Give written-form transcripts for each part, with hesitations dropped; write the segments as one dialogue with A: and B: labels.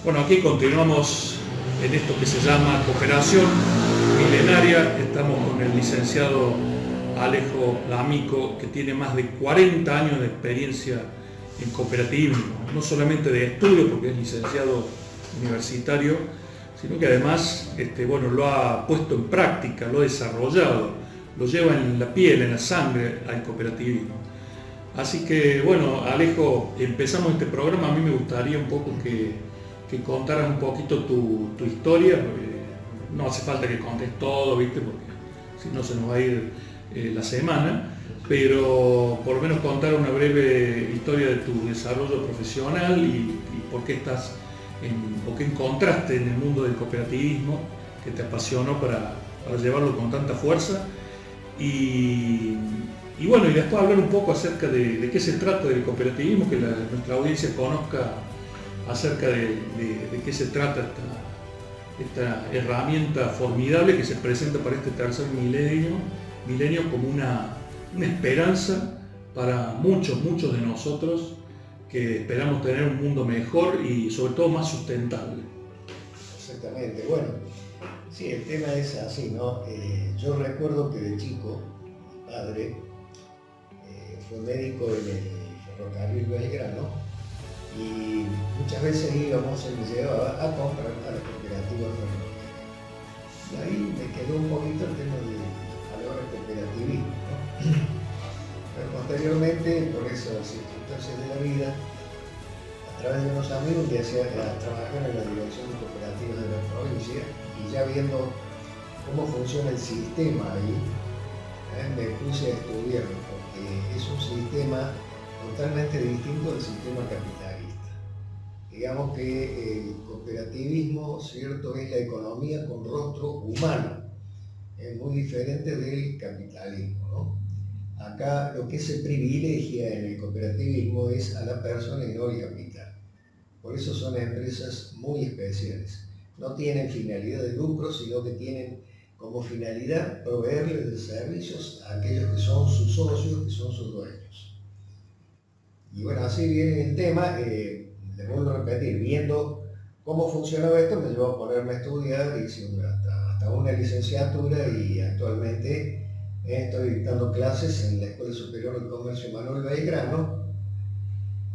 A: Bueno, aquí continuamos en esto que se llama cooperación milenaria. Estamos con el licenciado Alejo D'Amico, que tiene más de 40 años de experiencia en cooperativismo, no solamente de estudio, porque es licenciado universitario, sino que además lo ha puesto en práctica, lo ha desarrollado, lo lleva en la piel, en la sangre al cooperativismo. Así que, bueno, Alejo, empezamos este programa. A mí me gustaría un poco que contaras un poquito tu historia. No hace falta que contes todo, ¿viste? Porque si no se nos va a ir la semana, pero por lo menos contar una breve historia de tu desarrollo profesional y por qué estás o qué encontraste en el mundo del cooperativismo que te apasionó para llevarlo con tanta fuerza. Y después hablar un poco acerca de qué se trata del cooperativismo, que nuestra audiencia conozca acerca de qué se trata esta herramienta formidable que se presenta para este tercer milenio como una esperanza para muchos de nosotros que esperamos tener un mundo mejor y sobre todo más sustentable.
B: Exactamente, bueno, sí, el tema es así, ¿no? Yo recuerdo que de chico, mi padre fue médico en el ferrocarril Belgrano y muchas veces íbamos, él me llevaba a comprar a la cooperativa ferroviaria. Y ahí me quedó un poquito el tema de la palabra cooperativismo, ¿no? Pero posteriormente, por esas circunstancias de la vida, a través de unos amigos que hacían trabajar en la dirección de cooperativas de la provincia y ya viendo cómo funciona el sistema ahí, me puse a estudiarlo porque es un sistema totalmente distinto del sistema capitalista. Digamos que el cooperativismo, cierto, es la economía con rostro humano, es muy diferente del capitalismo, ¿no? Acá lo que se privilegia en el cooperativismo es a la persona y no el capital. Por eso son empresas muy especiales. No tienen finalidad de lucro, sino que tienen como finalidad proveerles de servicios a aquellos que son sus socios, que son sus dueños. Y bueno, así viene el tema. Les vuelvo a repetir, viendo cómo funcionaba esto, me llevó a ponerme a estudiar, hice hasta una licenciatura y actualmente estoy dictando clases en la Escuela Superior de Comercio Manuel Belgrano,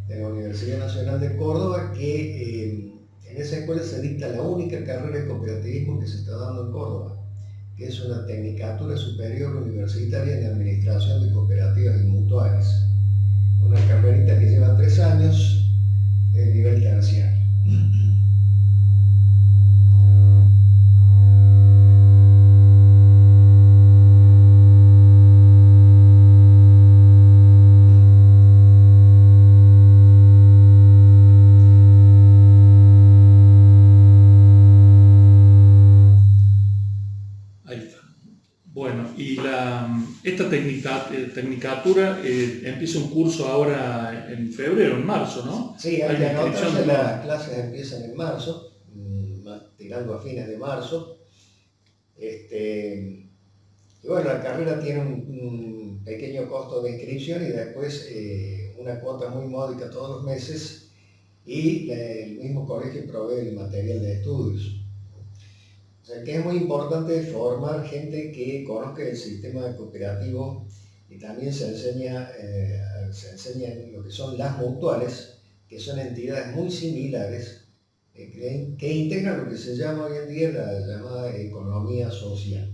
B: de la Universidad Nacional de Córdoba, que en esa escuela se dicta la única carrera de cooperativismo que se está dando en Córdoba, que es una Tecnicatura Superior Universitaria en Administración de Cooperativas y Mutuales. Una carrerita que lleva 3 años en nivel terciario.
A: Esta tecnicatura empieza un curso ahora en febrero, en marzo, ¿no?
B: Sí, hay que anotarse, las clases empiezan en marzo, tirando a fines de marzo. Y bueno, la carrera tiene un pequeño costo de inscripción y después una cuota muy módica todos los meses y el mismo colegio provee el material de estudios. O sea que es muy importante formar gente que conozca el sistema cooperativo y también se enseña lo que son las mutuales, que son entidades muy similares que integran lo que se llama hoy en día la llamada economía social.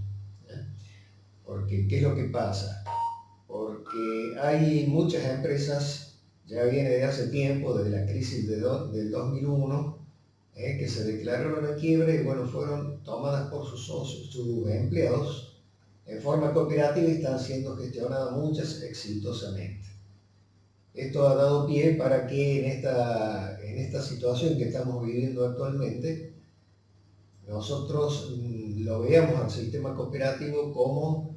B: Porque, ¿qué es lo que pasa? Porque hay muchas empresas, ya viene de hace tiempo, desde la crisis del 2001, que se declararon a quiebra y bueno, fueron tomadas por sus socios, sus empleados, en forma cooperativa y están siendo gestionadas muchas exitosamente. Esto ha dado pie para que en esta situación que estamos viviendo actualmente, nosotros lo veamos al sistema cooperativo como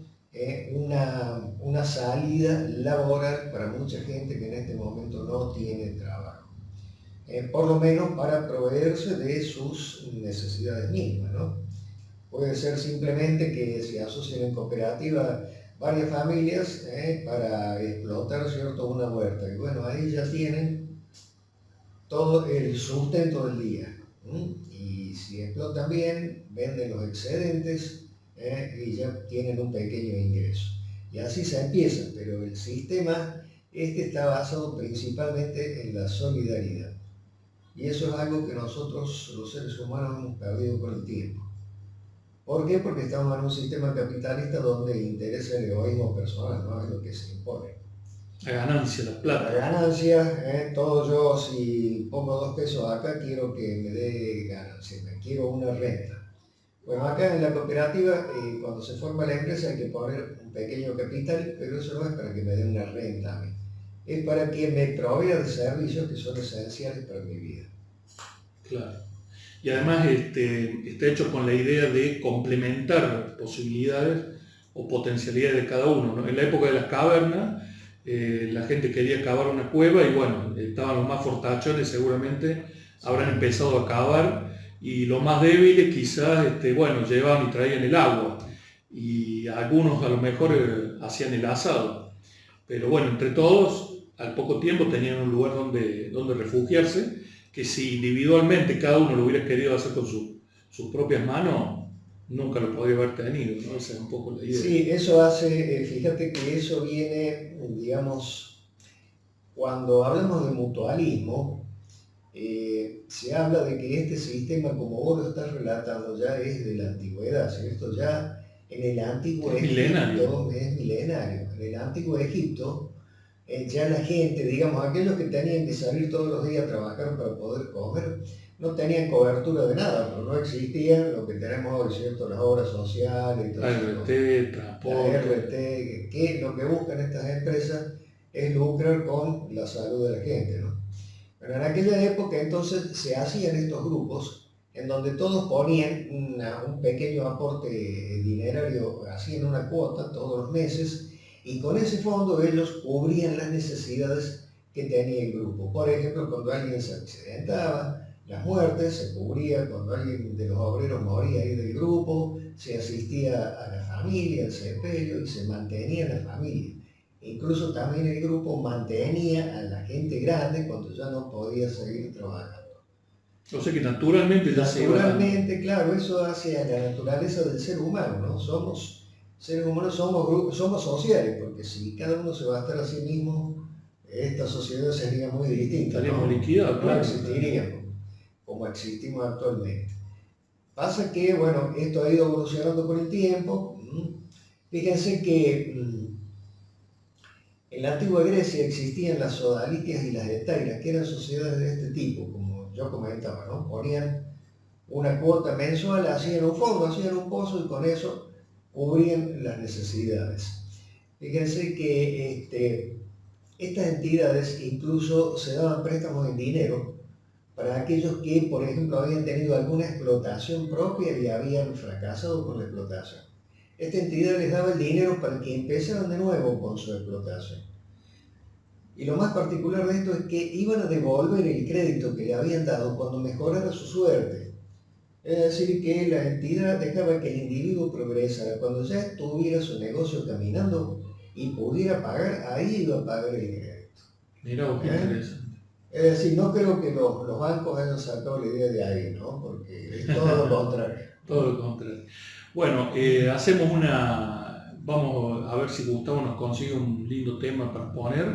B: una salida laboral para mucha gente que en este momento no tiene trabajo. Por lo menos para proveerse de sus necesidades mínimas, ¿no? Puede ser simplemente que se asocien en cooperativa varias familias para explotar, ¿cierto?, una huerta. Y bueno, ahí ya tienen todo el sustento del día. Y si explotan bien, venden los excedentes y ya tienen un pequeño ingreso. Y así se empieza, pero el sistema está basado principalmente en la solidaridad. Y eso es algo que nosotros, los seres humanos, hemos perdido con el tiempo. ¿Por qué? Porque estamos en un sistema capitalista donde interesa el egoísmo personal, ¿no? Es lo que se impone.
A: La ganancia, la plata.
B: La ganancia, todo yo, si pongo 2 pesos acá, quiero que me dé ganancia, quiero una renta. Bueno, acá en la cooperativa, cuando se forma la empresa hay que poner un pequeño capital, pero eso no es para que me dé una renta a mí. Es para que me provea de servicios que son esenciales para mi vida.
A: Claro. Y además está hecho con la idea de complementar posibilidades o potencialidades de cada uno, ¿no? En la época de las cavernas, la gente quería cavar una cueva y bueno, estaban los más fortachones, seguramente habrán empezado a cavar, y los más débiles quizás llevaban y traían el agua, y algunos a lo mejor hacían el asado. Pero bueno, entre todos, al poco tiempo tenían un lugar donde refugiarse, que si individualmente cada uno lo hubiera querido hacer con sus propias manos, nunca lo podría haber tenido, ¿no? Esa es un poco la idea.
B: Sí, eso hace, fíjate que eso viene, digamos, cuando hablamos de mutualismo, se habla de que este sistema, como vos lo estás relatando, ya es de la antigüedad, ¿cierto? Ya en el antiguo Egipto es milenario. En el antiguo Egipto, ya la gente, digamos, aquellos que tenían que salir todos los días a trabajar para poder comer, no tenían cobertura de nada, pero no existía lo que tenemos hoy, ¿cierto? Las obras sociales,
A: RT, transporte.
B: La RT, que lo que buscan estas empresas es lucrar con la salud de la gente, ¿no? Pero en aquella época entonces se hacían estos grupos en donde todos ponían un pequeño aporte dinerario, hacían una cuota todos los meses, y con ese fondo ellos cubrían las necesidades que tenía el grupo. Por ejemplo, cuando alguien se accidentaba, las muertes se cubría, cuando alguien de los obreros moría ahí del grupo, se asistía a la familia, al sepelio, y se mantenía la familia. Incluso también el grupo mantenía a la gente grande cuando ya no podía seguir trabajando.
A: O sea que naturalmente ya se iba.
B: Naturalmente, claro, eso hace a la naturaleza del ser humano, ¿no? Seres humanos somos sociales, porque si cada uno se bastara a sí mismo, esta sociedad sería muy distinta.
A: Estaríamos liquidados,
B: no existiríamos como existimos actualmente. Pasa que, bueno, esto ha ido evolucionando con el tiempo. Fíjense que en la antigua Grecia existían las sodaliquias y las hetairas, que eran sociedades de este tipo, como yo comentaba, ¿no? Ponían una cuota mensual, hacían un fondo, hacían un pozo y con eso cubrían las necesidades. Fíjense que estas entidades incluso se daban préstamos en dinero para aquellos que, por ejemplo, habían tenido alguna explotación propia y habían fracasado con la explotación. Esta entidad les daba el dinero para que empezaran de nuevo con su explotación. Y lo más particular de esto es que iban a devolver el crédito que le habían dado cuando mejorara su suerte. Es decir, que la entidad dejaba que el individuo progresara. Cuando ya estuviera su negocio caminando y pudiera pagar, ahí iba a pagar el crédito.
A: Mira, qué interesante.
B: Es decir, no creo que los bancos hayan sacado la idea de ahí, ¿no? Porque es todo lo contrario.
A: Todo lo contrario. Bueno, vamos a ver si Gustavo nos consigue un lindo tema para poner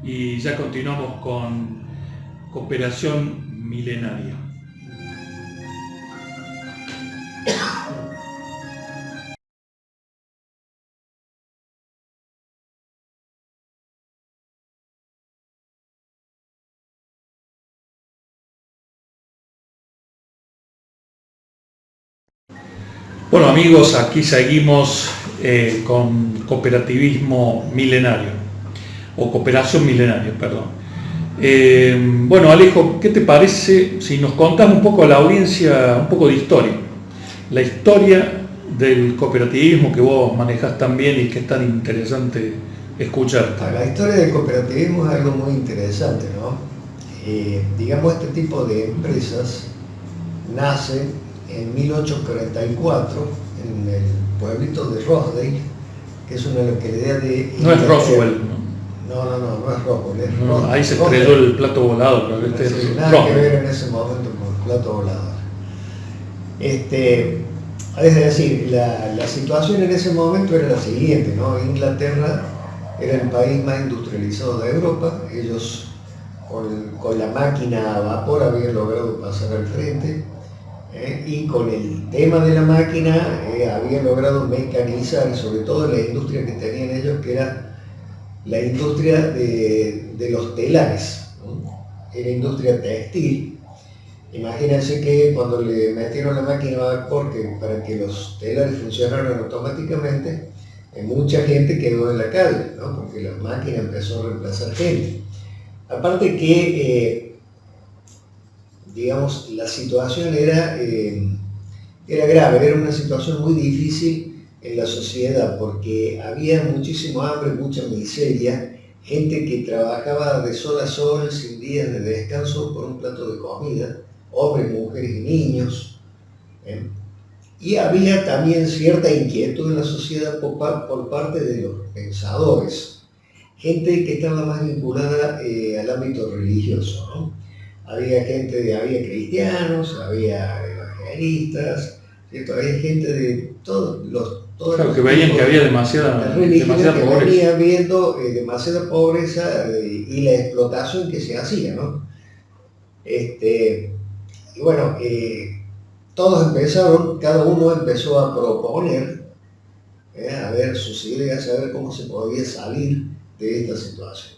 A: y ya continuamos con Cooperación Milenaria. Bueno amigos, aquí seguimos con cooperativismo milenario, o cooperación milenaria, perdón. Bueno Alejo, ¿qué te parece si nos contás un poco a la audiencia, un poco de historia? La historia del cooperativismo que vos manejás tan bien y que es tan interesante escuchar.
B: La historia del cooperativismo es algo muy interesante, ¿no? Digamos, este tipo de empresas nace en 1844 en el pueblito de Rosedale, que es una localidad de...
A: No es Roswell, ¿no?
B: No es Roswell, es
A: no, ahí se estrelló el plato volado, pero
B: nada que ver en ese momento plato volador. Es decir, la situación en ese momento era la siguiente, ¿no? Inglaterra era el país más industrializado de Europa, ellos con la máquina a vapor habían logrado pasar al frente, y con el tema de la máquina habían logrado mecanizar, sobre todo la industria que tenían ellos, que era la industria de los telares, ¿no? Era industria textil. Imagínense que cuando le metieron la máquina a vapor para que los telares funcionaran automáticamente, mucha gente quedó en la calle, ¿no? Porque la máquina empezó a reemplazar gente. Aparte que, digamos, la situación era grave, era una situación muy difícil en la sociedad, porque había muchísimo hambre, mucha miseria, gente que trabajaba de sol a sol, sin días de descanso, por un plato de comida, hombres, mujeres y niños. Y había también cierta inquietud en la sociedad por parte de los pensadores, gente que estaba más vinculada al ámbito religioso, ¿no? Había cristianos, había evangelistas, ¿cierto? Había gente de todos los...
A: Claro, que veían que había demasiada
B: pobreza.
A: Venía
B: viendo demasiada pobreza y la explotación que se hacía, ¿no? Y bueno, todos empezaron, cada uno empezó a proponer, a ver sus ideas, a ver cómo se podía salir de esta situación.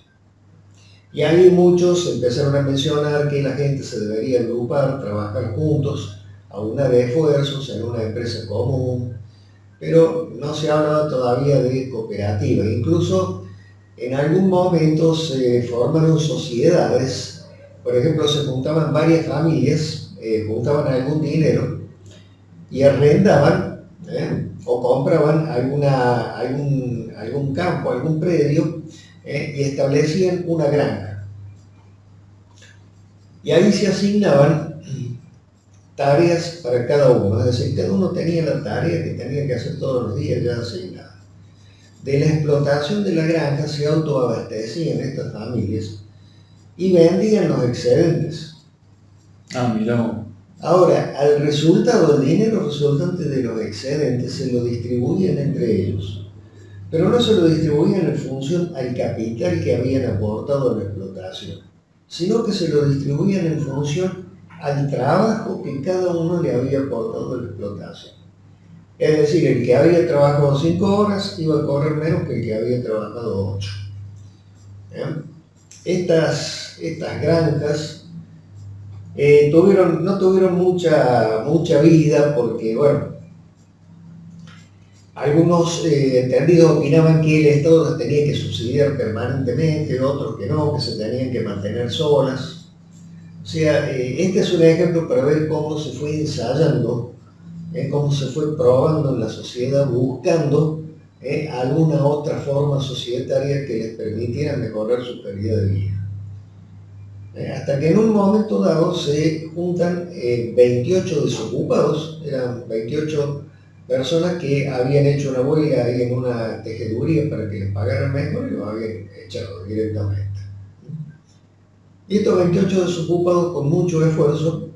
B: Y ahí muchos empezaron a mencionar que la gente se debería agrupar, trabajar juntos, aunar esfuerzos en una empresa común, pero no se hablaba todavía de cooperativa. Incluso en algún momento se formaron sociedades, por ejemplo, se juntaban varias familias, juntaban algún dinero y arrendaban o compraban algún campo, algún predio, y establecían una granja. Y ahí se asignaban tareas para cada uno, es decir, cada uno tenía la tarea que tenía que hacer todos los días ya asignada. De la explotación de la granja se autoabastecían estas familias y vendían los excedentes.
A: Mirá.
B: Ahora, al resultado, el dinero resultante de los excedentes se lo distribuían entre ellos, pero no se lo distribuían en función al capital que habían aportado a la explotación, sino que se lo distribuían en función al trabajo que cada uno le había aportado a la explotación. Es decir, el que había trabajado 5 horas iba a cobrar menos que el que había trabajado 8. Estas granjas no tuvieron mucha vida porque, bueno, algunos entendidos opinaban que el Estado las tenía que subsidiar permanentemente, otros que no, que se tenían que mantener solas. O sea, este es un ejemplo para ver cómo se fue ensayando, cómo se fue probando en la sociedad, buscando alguna otra forma societaria que les permitiera mejorar su calidad de vida. Hasta que en un momento dado se juntan 28 desocupados, eran 28 personas que habían hecho una huelga ahí en una tejeduría para que les pagaran mejor y los habían echado directamente. Y estos 28 desocupados con mucho esfuerzo,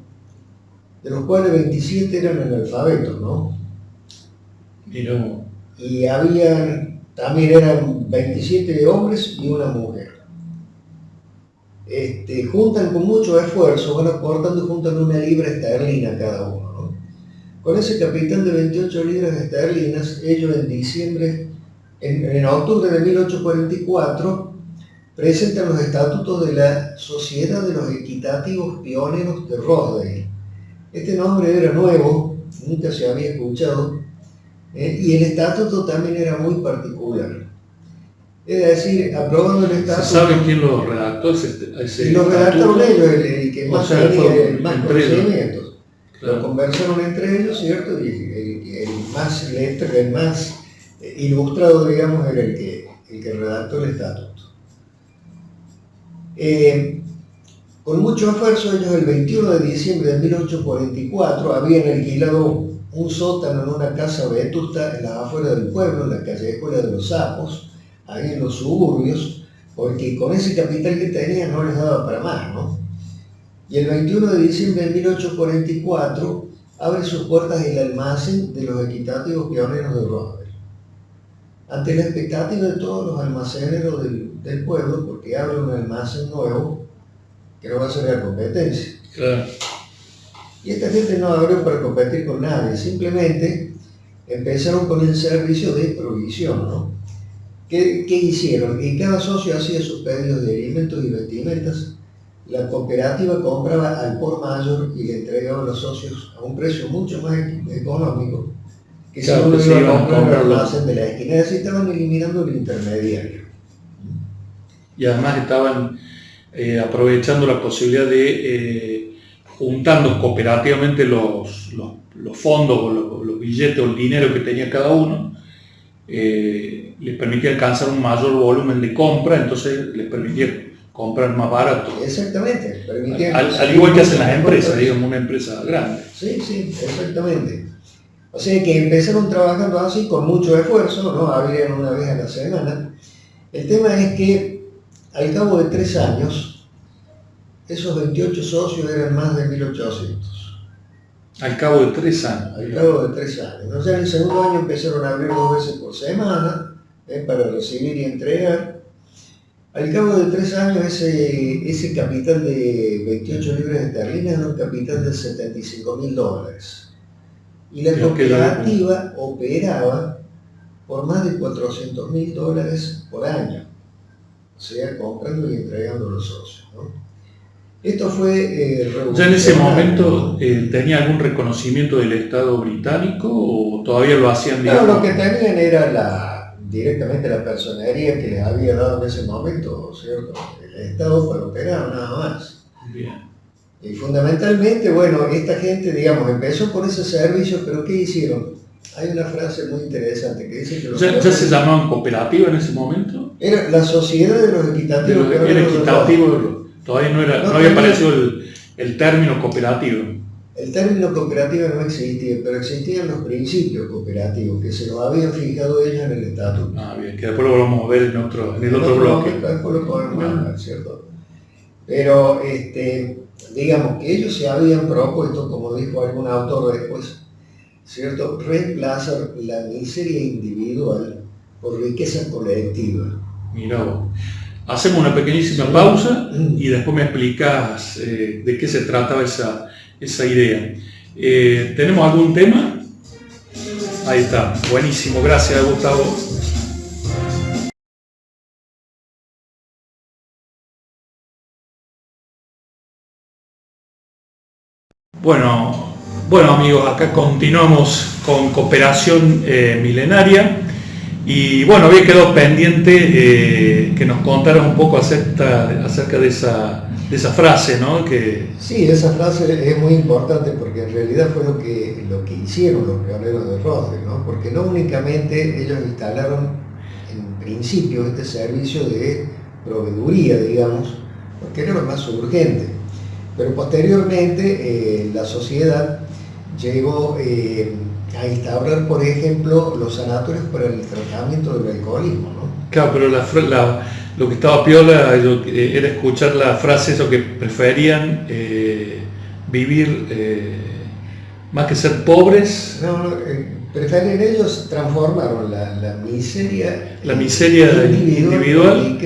B: de los cuales 27 eran analfabetos, ¿no?
A: Mirá.
B: Y también eran 27 hombres y una mujer. Juntan con mucho esfuerzo, van aportando y juntan 1 libra esterlina cada uno, ¿no? Con ese capital de 28 libras esterlinas, ellos en octubre de 1844, presentan los estatutos de la Sociedad de los Equitativos Pioneros de Rochdale. Este nombre era nuevo, nunca se había escuchado, y el estatuto también era muy particular. Es decir, aprobando el estatuto...
A: ¿Se sabe quién lo redactó ese
B: y lo redactaron ellos, el que más tenía más conocimientos.
A: Claro.
B: Lo conversaron entre ellos, ¿cierto? Y el más ilustrado, digamos, era el que redactó el estatuto. Con mucho esfuerzo, ellos el 21 de diciembre de 1844 habían alquilado un sótano en una casa vetusta en las afueras del pueblo, en la calle Escuela de los Sapos, ahí en los suburbios, porque con ese capital que tenían no les daba para más, ¿no? Y el 21 de diciembre de 1844 abre sus puertas el almacén de los equitativos pioneros de Roswell. Ante la expectativa de todos los almaceneros del pueblo, porque abre un almacén nuevo que no va a ser la competencia.
A: Claro.
B: Y esta gente no abrió para competir con nadie, simplemente empezaron con el servicio de provisión, ¿no? ¿Qué hicieron? Y cada socio hacía sus pedidos de alimentos y vestimentas. La cooperativa compraba al por mayor y le entregaba a los socios a un precio mucho más económico que si uno iba a comprar el almacén de la esquina. Es decir, estaban eliminando el intermediario.
A: Y además estaban aprovechando la posibilidad de juntando cooperativamente los fondos o los billetes o el dinero que tenía cada uno, les permitía alcanzar un mayor volumen de compra, entonces les permitía comprar más barato.
B: Exactamente.
A: Al igual que hacen las empresas, digamos, una empresa grande.
B: Sí, exactamente. O sea que empezaron trabajando así con mucho esfuerzo, ¿no? Abrían una vez a la semana. El tema es que al cabo de 3 años, esos 28 socios eran más de 1800.
A: Al cabo de 3 años.
B: Al cabo de 3 años. O sea, en el segundo año empezaron a abrir 2 veces por semana, para recibir y entregar. Al cabo de 3 años, ese capital de 28 libras esterlinas era un capital de $75.000. Y la cooperativa operaba por más de $400.000 por año. O sea, comprando y entregando a los socios, ¿no? Esto fue
A: ¿Ya en ese momento tenía algún reconocimiento del Estado británico o todavía lo hacían?
B: No, lo que tenían era directamente la personería que les había dado en ese momento, ¿cierto? El Estado para operar, nada más.
A: Bien.
B: Y fundamentalmente, bueno, esta gente, digamos, empezó por ese servicio, pero ¿qué hicieron? Hay una frase muy interesante que dice que...
A: ¿Ya se llamaban cooperativa en ese momento?
B: Era la sociedad de los equitativos.
A: Era equitativo, todavía no había aparecido el término cooperativo.
B: El término cooperativa no existía, pero existían los principios cooperativos que se los habían fijado ellos en el estatuto.
A: Ah, bien, que después lo vamos a ver en el otro bloque.
B: Después lo podemos ver, ¿cierto? Pero, digamos que ellos se habían propuesto, como dijo algún autor después, ¿cierto?, reemplazar la miseria individual por riqueza colectiva.
A: Mirá vos. Hacemos una pequeñísima pausa y después me explicas de qué se trataba esa idea. ¿Tenemos algún tema? Ahí está, buenísimo, gracias Gustavo. Bueno amigos, acá continuamos con Cooperación Milenaria y bueno, había quedado pendiente que nos contaras un poco acerca de esa frase, ¿no?
B: Sí, esa frase es muy importante porque en realidad fue lo que hicieron los pioneros de Roswell, ¿no? Porque no únicamente ellos instalaron en principio este servicio de proveeduría, digamos, porque era lo más urgente, pero posteriormente la sociedad llegó a instaurar, por ejemplo, los sanatorios para el tratamiento del alcoholismo, ¿no?
A: Claro, pero lo que estaba piola era escuchar la frase eso que preferían vivir más que ser pobres.
B: Prefieren ellos transformaron la miseria
A: individual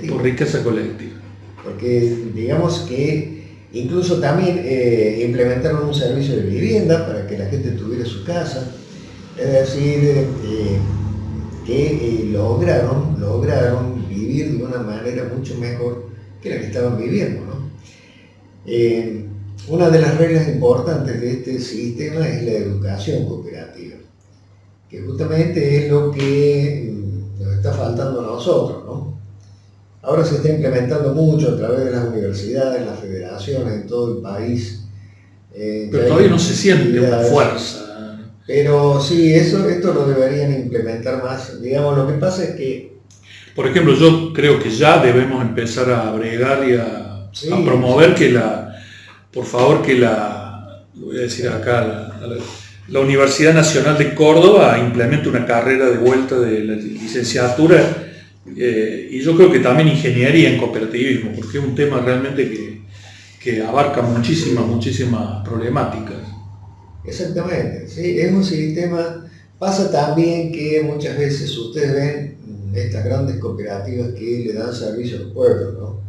B: por riqueza colectiva. Porque digamos que incluso también implementaron un servicio de vivienda para que la gente tuviera su casa, es decir, que lograron vivir de una manera mucho mejor que la que estaban viviendo, ¿no? Una de las reglas importantes de este sistema es la educación cooperativa, que justamente es lo que nos está faltando a nosotros, ¿no? Ahora se está implementando mucho a través de las universidades, las federaciones en todo el país.
A: Pero todavía no se siente una fuerza.
B: Pero sí, esto lo deberían implementar más. Digamos, lo que pasa es que...
A: Por ejemplo, yo creo que ya debemos empezar a bregar y a promover por favor, lo voy a decir acá, la Universidad Nacional de Córdoba implemente una carrera de vuelta de la licenciatura y yo creo que también ingeniería en cooperativismo, porque es un tema realmente que abarca muchísimas problemáticas.
B: Exactamente, sí, es un sistema. Pasa también que muchas veces ustedes ven estas grandes cooperativas que le dan servicio a los pueblos, ¿no?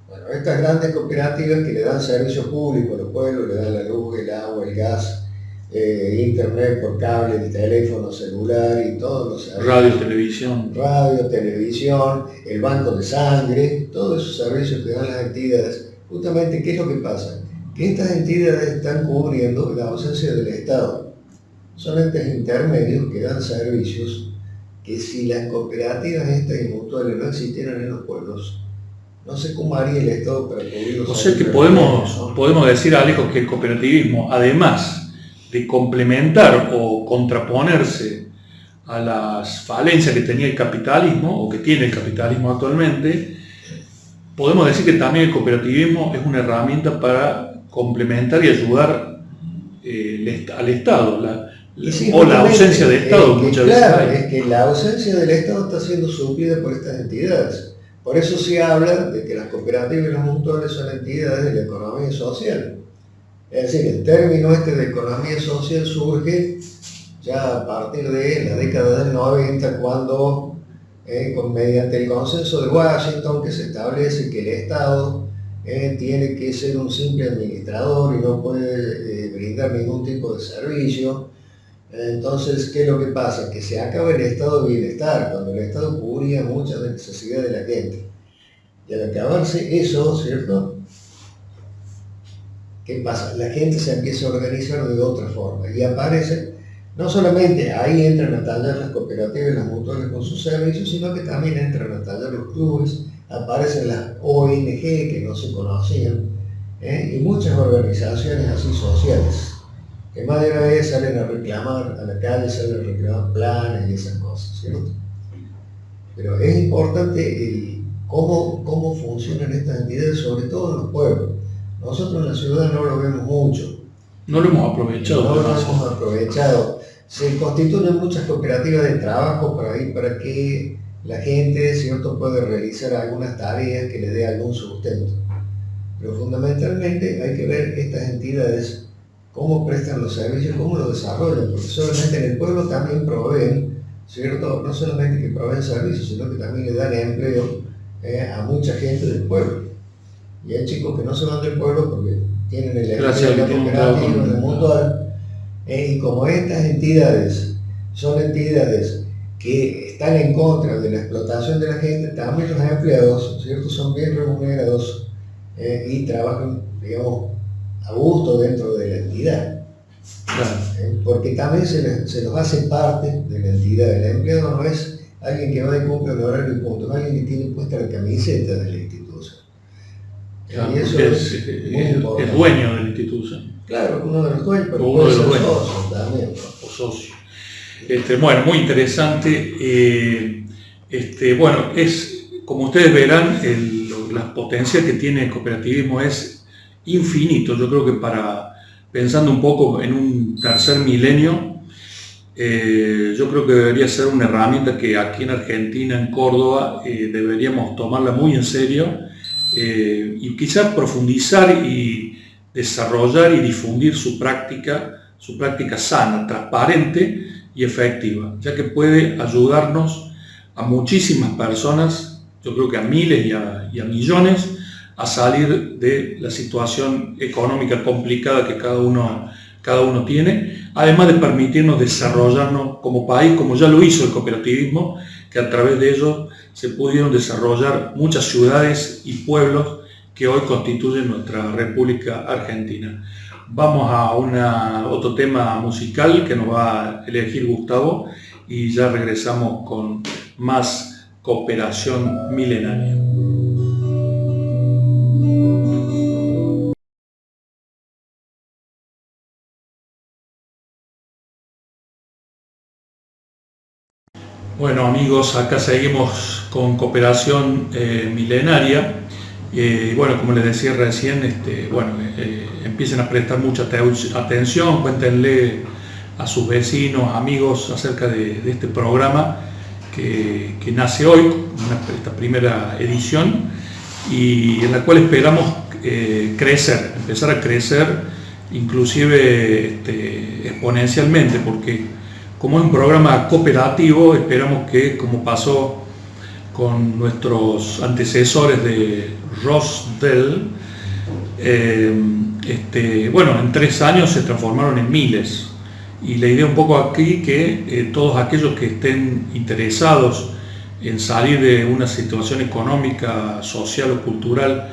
B: Bueno, estas grandes cooperativas que le dan servicio público a los pueblos, le dan la luz, el agua, el gas, internet por cable, el teléfono celular y todos los servicios. Radio, televisión, el banco de sangre, todos esos servicios que dan las entidades. Justamente, ¿qué es lo que pasa? Que estas entidades están cubriendo la ausencia del Estado. Son entes intermedios que dan servicios que si las cooperativas estas y mutuales no existieran en los pueblos, no sé cómo haría el Estado para cubrir los servicios.
A: O sea que podemos decir, Alejo, que el cooperativismo, además de complementar o contraponerse a las falencias que tenía el capitalismo, o que tiene el capitalismo actualmente, podemos decir que también el cooperativismo es una herramienta para complementar y ayudar al Estado, o la ausencia de Estado muchas veces.
B: Claro, es que la ausencia del Estado está siendo suplida por estas entidades. Por eso se habla de que las cooperativas y los mutuales son entidades de la economía social. Es decir, el término de economía social surge ya a partir de la década del 90, cuando mediante el consenso de Washington, que se establece que el Estado tiene que ser un simple administrador y no puede brindar ningún tipo de servicio. Entonces, ¿qué es lo que pasa? Que se acaba el estado de bienestar, cuando el Estado cubría muchas necesidades de la gente. Y al acabarse eso, ¿cierto? ¿Qué pasa? La gente se empieza a organizar de otra forma y aparece, no solamente ahí entran a tallar las cooperativas y las mutuales con sus servicios, sino que también entran a tallar los clubes, aparecen las ONG que no se conocían, y muchas organizaciones así sociales, que más de una vez salen a reclamar, a la calle salen a reclamar planes y esas cosas, ¿cierto? Pero es importante cómo funcionan estas entidades, sobre todo en los pueblos. Nosotros en la ciudad no lo vemos mucho.
A: No lo hemos aprovechado.
B: No lo hemos aprovechado. Se constituyen muchas cooperativas de trabajo para que la gente, ¿cierto?, pueda realizar algunas tareas que le dé algún sustento. Pero fundamentalmente hay que ver estas entidades, cómo prestan los servicios, cómo los desarrollan, porque solamente en el pueblo también proveen, ¿cierto? No solamente que proveen servicios, sino que también le dan empleo a mucha gente del pueblo. Y hay chicos que no se van del pueblo porque tienen el empleo de la cooperativa, de mutual, y como estas entidades son entidades que están en contra de la explotación de la gente, también los empleados, ¿cierto?, son bien remunerados y trabajan, digamos, a gusto dentro de la entidad. Claro. Porque también se los hace parte de la entidad. El empleado no es alguien que va y cumple el horario y punto, es alguien que tiene puesta la camiseta de la institución.
A: Claro, y eso es dueño de la institución.
B: Claro, uno de los dueños, pero
A: uno de los dueños.
B: Socio también.
A: O socio. Bueno, muy interesante. Bueno, como ustedes verán, la potencia que tiene el cooperativismo es infinito. Yo creo que pensando un poco en un tercer milenio, yo creo que debería ser una herramienta que aquí en Argentina, en Córdoba, deberíamos tomarla muy en serio, y quizás profundizar y desarrollar y difundir su práctica sana, transparente y efectiva, ya que puede ayudarnos a muchísimas personas, yo creo que a miles y a millones, a salir de la situación económica complicada que cada uno tiene, además de permitirnos desarrollarnos como país, como ya lo hizo el cooperativismo, que a través de ello se pudieron desarrollar muchas ciudades y pueblos que hoy constituyen nuestra República Argentina. Vamos a otro tema musical que nos va a elegir Gustavo y ya regresamos con más cooperación milenaria. Bueno amigos, acá seguimos con cooperación milenaria. Y bueno, como les decía recién, empiecen a prestar mucha atención, cuéntenle a sus vecinos, amigos acerca de este programa que nace hoy, esta primera edición, y en la cual esperamos empezar a crecer, inclusive exponencialmente, porque como es un programa cooperativo, esperamos que, como pasó con nuestros antecesores de Rosdell, en 3 años se transformaron en miles. Y la idea un poco aquí que todos aquellos que estén interesados en salir de una situación económica, social o cultural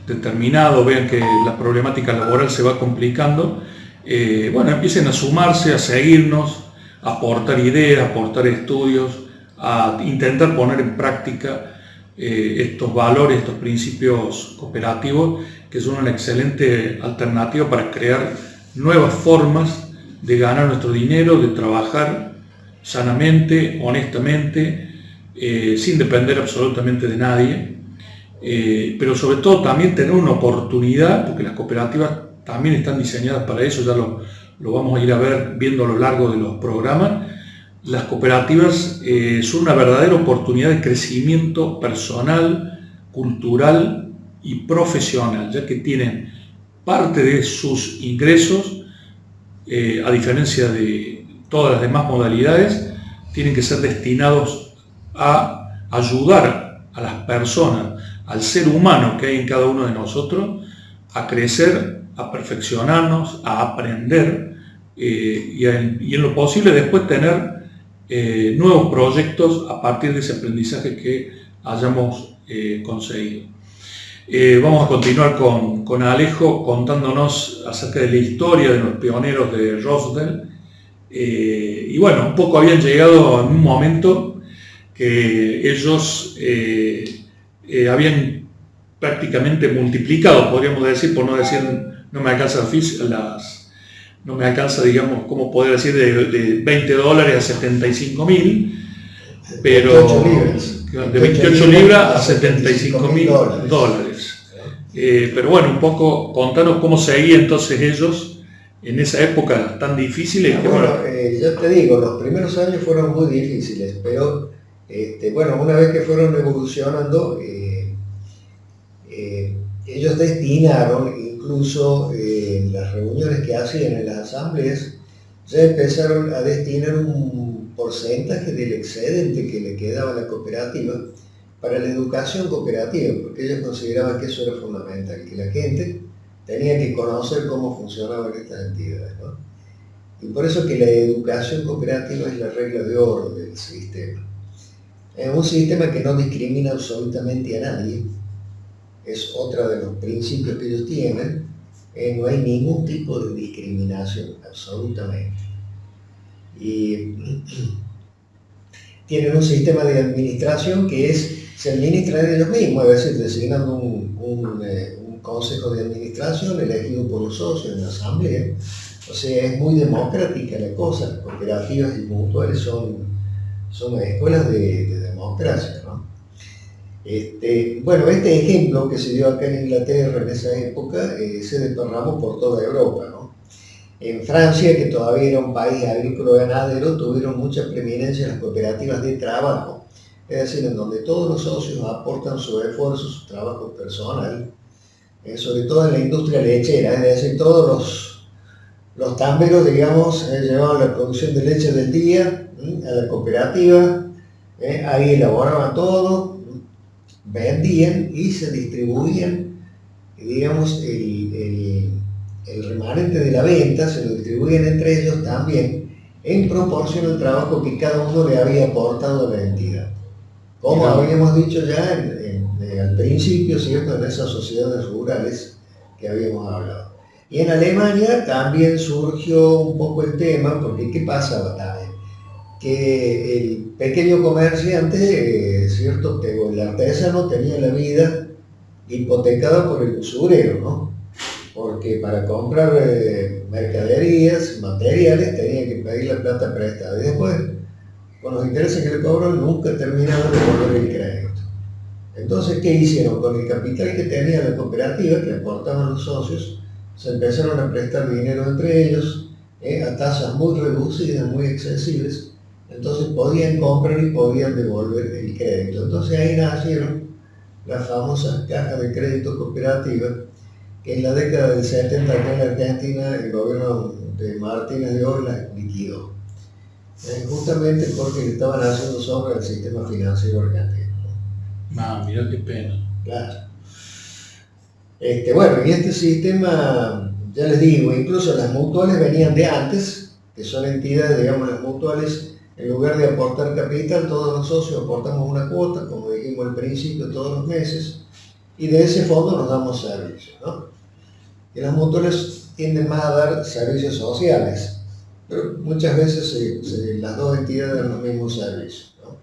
A: determinado, vean que la problemática laboral se va complicando, empiecen a sumarse, a seguirnos, a aportar ideas, a aportar estudios, a intentar poner en práctica estos valores, estos principios cooperativos, que son una excelente alternativa para crear nuevas formas de ganar nuestro dinero, de trabajar sanamente, honestamente, sin depender absolutamente de nadie, pero sobre todo también tener una oportunidad, porque las cooperativas también están diseñadas para eso, ya lo vamos a ir a ver viendo a lo largo de los programas. Las cooperativas son una verdadera oportunidad de crecimiento personal, cultural y profesional, ya que tienen parte de sus ingresos, a diferencia de todas las demás modalidades, tienen que ser destinados a ayudar a las personas, al ser humano que hay en cada uno de nosotros, a crecer, a perfeccionarnos, a aprender y en lo posible después tener nuevos proyectos a partir de ese aprendizaje que hayamos conseguido. Vamos a continuar con Alejo contándonos acerca de la historia de los pioneros de Rosdell. Un poco habían llegado en un momento que ellos habían prácticamente multiplicado, podríamos decir, por no decir, no me alcanza, digamos, cómo poder decir, de $20 a 75.000, pero de 28 libras a 75.000 dólares. Pero bueno, un poco contanos cómo seguían entonces ellos en esa época tan difícil.
B: Yo te digo, los primeros años fueron muy difíciles, pero una vez que fueron evolucionando, ellos destinaron, incluso en las reuniones que hacían en las asambleas, ya empezaron a destinar un porcentaje del excedente que le quedaba a la cooperativa para la educación cooperativa, porque ellos consideraban que eso era fundamental, que la gente tenía que conocer cómo funcionaban estas entidades, ¿no? Y por eso que la educación cooperativa es la regla de oro del sistema. Es un sistema que no discrimina absolutamente a nadie, es otro de los principios que ellos tienen, no hay ningún tipo de discriminación, absolutamente. Y tienen un sistema de administración que se administra de ellos mismos, es decir, designando un consejo de administración elegido por los socios en la asamblea. O sea, es muy democrática la cosa. Las cooperativas y mutuales son escuelas de democracia, ¿no? Este ejemplo que se dio acá en Inglaterra en esa época se desparramó por toda Europa, ¿no? En Francia, que todavía era un país agrícola-ganadero, tuvieron mucha preeminencia las cooperativas de trabajo, es decir, en donde todos los socios aportan su esfuerzo, su trabajo personal, sobre todo en la industria lechera, es decir, todos los tamberos, digamos, llevaban la producción de leche del día a la cooperativa, ahí elaboraban todo, vendían y se distribuían, digamos, el remanente de la venta, se lo distribuían entre ellos también en proporción al trabajo que cada uno le había aportado a la entidad. Como habíamos dicho ya al principio, ¿cierto?, en esas sociedades rurales que habíamos hablado. Y en Alemania también surgió un poco el tema, porque ¿qué pasaba también? Que el pequeño comerciante, ¿cierto?, el artesano tenía la vida hipotecada por el usurero, ¿no? Porque para comprar mercaderías, materiales, tenía que pedir la plata prestada. Y después, con los intereses que le cobran, nunca terminaban de devolver el crédito. Entonces, ¿qué hicieron? Con el capital que tenía la cooperativa, que aportaban los socios, se empezaron a prestar dinero entre ellos, a tasas muy reducidas, muy accesibles. Entonces podían comprar y podían devolver el crédito. Entonces ahí nacieron las famosas cajas de crédito cooperativas, que en la década del 70 acá en la Argentina el gobierno de Martínez de Oz las liquidó. Justamente porque le estaban haciendo sombra al sistema financiero argentino.
A: Mira qué pena.
B: Claro. Bueno, y este sistema, ya les digo, incluso las mutuales venían de antes, que son entidades, digamos, las mutuales, en lugar de aportar capital, todos los socios aportamos una cuota, como dijimos al principio, todos los meses, y de ese fondo nos damos servicios, ¿no? Y las mutuales tienden más a dar servicios sociales, pero muchas veces las dos entidades dan los mismos servicios, ¿no?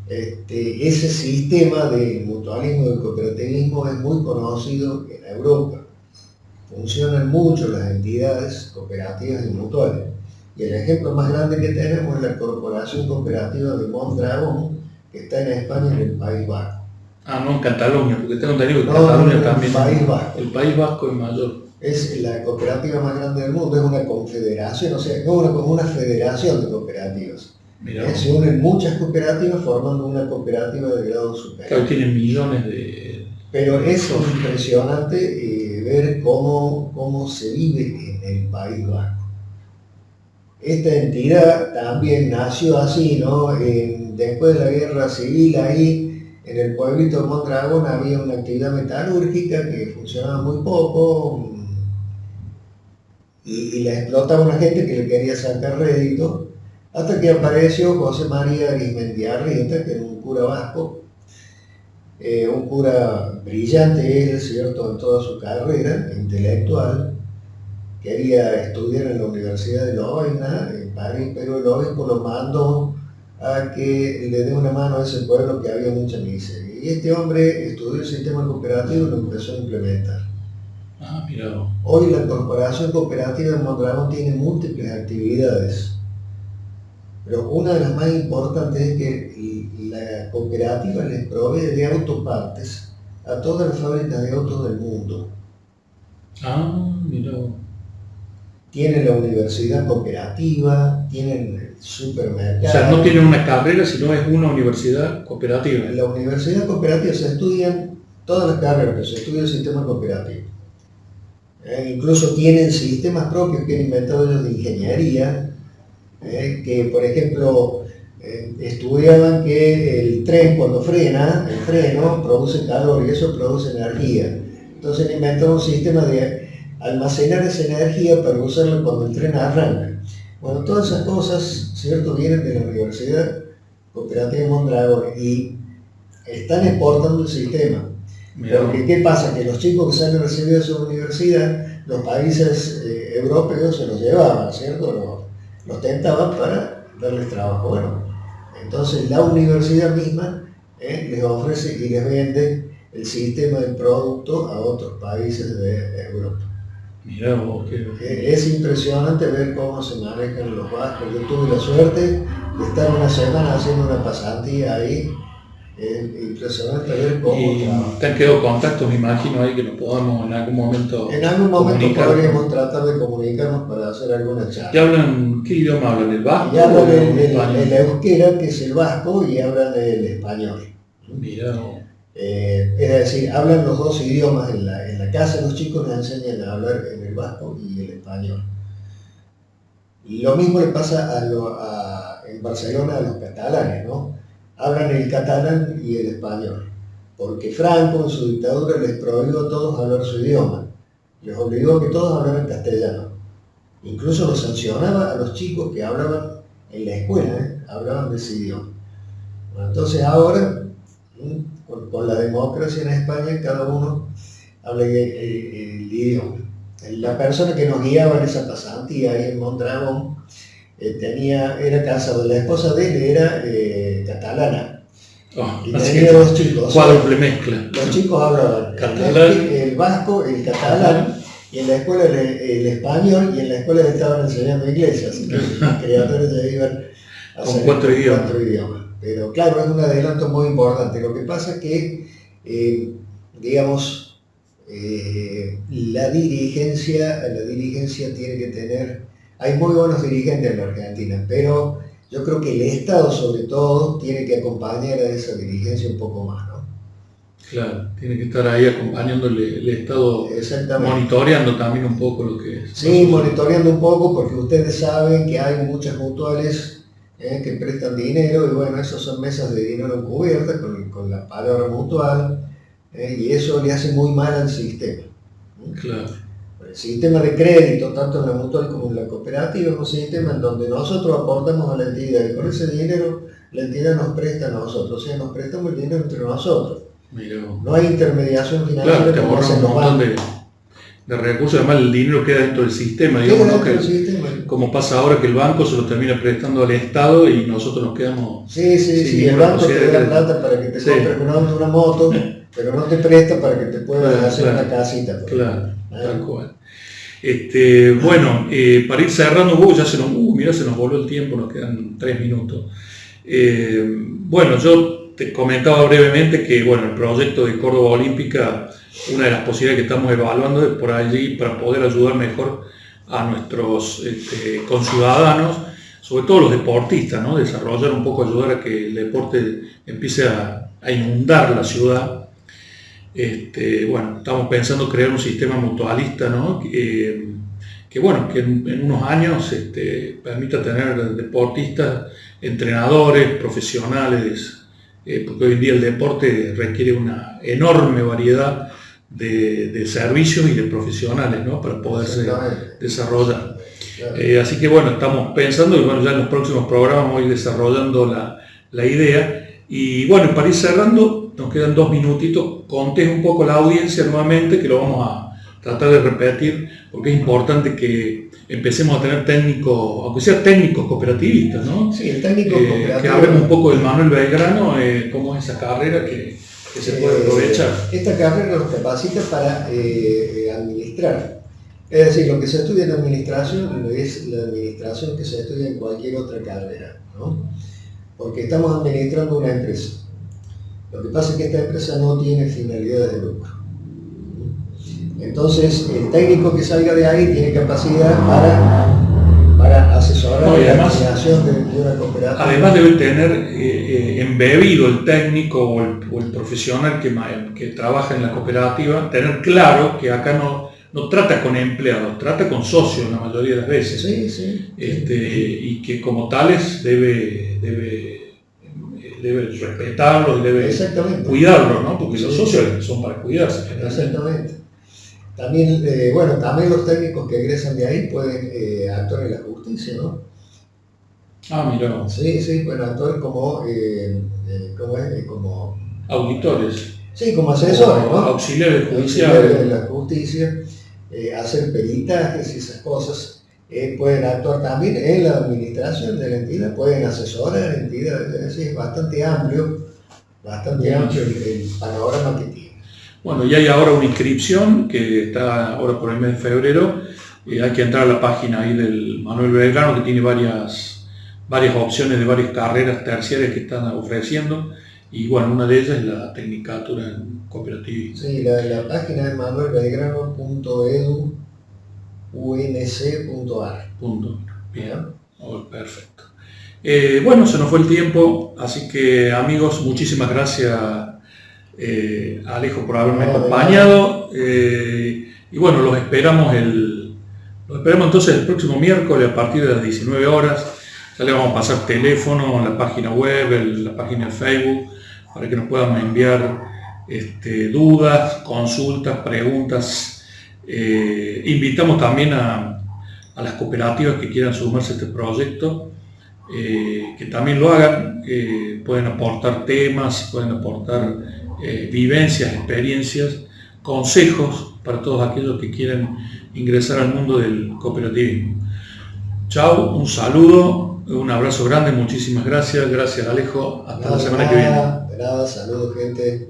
B: Ese sistema del mutualismo y del cooperativismo es muy conocido en Europa. Funcionan mucho las entidades cooperativas y mutuales. Y el ejemplo más grande que tenemos es la Corporación Cooperativa de Mondragón, que está en España, en el País Vasco.
A: No en Cataluña, porque tengo entendido que Cataluña también.
B: El
A: País Vasco es mayor.
B: Es la cooperativa más grande del mundo, es una confederación, o sea, no una federación de cooperativas. Se unen muchas cooperativas formando una cooperativa de grado superior.
A: Claro, tienen millones de...
B: Pero es impresionante ver cómo se vive en el País Vasco. Esta entidad también nació así, ¿no? Después de la guerra civil, ahí en el pueblito de Mondragón había una actividad metalúrgica que funcionaba muy poco y la explotaba una gente que le quería sacar rédito, hasta que apareció José María Arizmendiarrieta, que era un cura vasco, un cura brillante él, ¿cierto?, en toda su carrera intelectual. Quería estudiar en la Universidad de Lovaina, en París, pero el obispo lo mandó a que le dé una mano a ese pueblo que había mucha miseria. Y este hombre estudió el sistema cooperativo y lo empezó a implementar.
A: Mira.
B: Hoy la Corporación Cooperativa de Mondragón tiene múltiples actividades, pero una de las más importantes es que la cooperativa les provee de autopartes a todas las fábricas de autos del mundo.
A: Mira.
B: Tienen la universidad cooperativa, tienen supermercados.
A: O sea, no tienen una carrera, sino es una universidad cooperativa.
B: En la universidad cooperativa se estudian todas las carreras, pero se estudia el sistema cooperativo. Incluso tienen sistemas propios que han inventado ellos de ingeniería, que por ejemplo estudiaban que el tren cuando frena, el freno produce calor y eso produce energía. Entonces han inventado un sistema de almacenar esa energía para usarla cuando el tren arranca. Bueno, todas esas cosas, ¿cierto?, vienen de la Universidad Cooperativa de Mondragón y están exportando el sistema. Porque ¿qué pasa? Que los chicos que salen recibidos de su universidad, los países europeos se los llevaban, ¿cierto? Los tentaban para darles trabajo. Bueno, entonces la universidad misma les ofrece y les vende el sistema del producto a otros países de Europa.
A: Mira vos,
B: Es impresionante ver cómo se manejan los vascos. Yo tuve la suerte de estar una semana haciendo una pasantía ahí. Impresionante ver cómo trabajan.
A: ¿Te han quedado contactos, me imagino, ahí que nos podamos en algún momento
B: podríamos tratar de comunicarnos para hacer alguna charla.
A: ¿Qué idioma hablan? ¿El vasco?
B: Y hablan el euskera, que es el vasco, y hablan el español.
A: Mira.
B: Es decir, hablan los dos idiomas en la casa. Los chicos les enseñan a hablar en el vasco y el español. Y lo mismo le pasa en Barcelona a los catalanes, ¿no? Hablan el catalán y el español, porque Franco en su dictadura les prohibió a todos hablar su idioma, les obligó a que todos hablaran castellano. Incluso los sancionaba a los chicos que hablaban en la escuela, hablaban de ese idioma. Bueno, entonces ahora, con la democracia en España, cada uno habla el idioma. La persona que nos guiaba en esa pasantía ahí en Mondragón era casado, la esposa de él era catalana. Y tenía dos chicos.
A: Cuádruple mezcla.
B: Los chicos hablaban el vasco, el catalán, y en la escuela el español, y en la escuela estaban enseñando inglés, así que los criaturas ya iban a
A: con cuatro idiomas.
B: Pero claro, es un adelanto muy importante. Lo que pasa es que, la dirigencia tiene que tener, hay muy buenos dirigentes en la Argentina, pero yo creo que el Estado sobre todo tiene que acompañar a esa dirigencia un poco más, ¿no?
A: Claro, tiene que estar ahí acompañándole el Estado, monitoreando también un poco lo que es.
B: Sí, monitoreando un poco, porque ustedes saben que hay muchas mutuales que prestan dinero, y bueno, esas son mesas de dinero encubiertas con la palabra mutual, y eso le hace muy mal al sistema.
A: Claro.
B: El sistema de crédito, tanto en la mutual como en la cooperativa, es un sistema en donde nosotros aportamos a la entidad, y con ese dinero la entidad nos presta a nosotros, o sea, nos prestamos el dinero entre nosotros.
A: No
B: hay intermediación financiera.
A: Claro, te ahorra un montón de recursos, además el dinero queda dentro del sistema, digamos, ¿no? Como pasa ahora que el banco se lo termina prestando al Estado y nosotros nos quedamos...
B: Sí, el banco te da plata para que te compres una moto, pero no te presta para que te puedas hacer una casita.
A: Claro, tal cual. Bueno, para ir cerrando, ya se nos voló el tiempo, nos quedan 3 minutos. Bueno, yo te comentaba brevemente que bueno, el proyecto de Córdoba Olímpica, una de las posibilidades que estamos evaluando es por allí para poder ayudar mejor a nuestros conciudadanos, sobre todo los deportistas, ¿no? Desarrollar un poco, ayudar a que el deporte empiece a inundar la ciudad. Bueno, estamos pensando crear un sistema mutualista, ¿no? Que bueno, que en unos años permita tener deportistas, entrenadores, profesionales, porque hoy en día el deporte requiere una enorme variedad de servicios y de profesionales, ¿no? Para poderse desarrollar. Así que bueno, estamos pensando, y bueno, ya en los próximos programas voy desarrollando la idea. Y bueno, para ir cerrando, nos quedan 2 minutitos, contés un poco la audiencia nuevamente, que lo vamos a tratar de repetir, porque es importante que empecemos a tener técnicos, aunque sean técnicos cooperativistas, ¿no?
B: Sí, el técnico cooperativo.
A: Que hablemos un poco del Manuel Belgrano, cómo es esa carrera que se puede aprovechar.
B: Esta carrera nos capacita para administrar. Es decir, lo que se estudia en administración es la administración que se estudia en cualquier otra carrera, ¿no? Porque estamos administrando una empresa. Lo que pasa es que esta empresa no tiene finalidad de lucro. Entonces, el técnico que salga de ahí tiene capacidad para asesorar la administración de una cooperativa.
A: Además debe tener embebido el técnico o el profesional que trabaja en la cooperativa, tener claro que acá no trata con empleados, trata con socios la mayoría de las veces.
B: Sí.
A: Y que como tales debe respetarlos, debe cuidarlos, ¿no? Porque los socios son para cuidarse.
B: Exactamente. También, también los técnicos que egresan de ahí pueden actuar en la justicia, ¿no?
A: Mira.
B: Sí, pueden actuar como
A: auditores.
B: Sí, como asesores, ¿no?
A: Auxiliares
B: judiciales de la justicia, hacer peritajes y esas cosas. Pueden actuar también en la administración de la entidad, pueden asesorar a la entidad, es decir, bastante amplio el panorama que tiene.
A: Bueno, y hay ahora una inscripción que está ahora por el mes de febrero. Hay que entrar a la página ahí del Manuel Belgrano, que tiene varias opciones de varias carreras terciarias que están ofreciendo. Y bueno, una de ellas es la tecnicatura en cooperativismo.
B: Sí, la página es manuelbelgrano.edu.unc.ar.
A: Bien, perfecto. Bueno, se nos fue el tiempo, así que amigos, muchísimas gracias Alejo por haberme acompañado. Y bueno, los esperamos entonces el próximo miércoles a partir de las 19 horas. Ya le vamos a pasar teléfono, la página web, la página de Facebook, para que nos puedan enviar dudas, consultas, preguntas. Invitamos también a las cooperativas que quieran sumarse a este proyecto, que también lo hagan. Pueden aportar temas, pueden aportar vivencias, experiencias, consejos para todos aquellos que quieren ingresar al mundo del cooperativismo. Chao, un saludo, un abrazo grande, muchísimas gracias. Gracias Alejo, hasta la semana que viene.
B: De nada, saludos gente.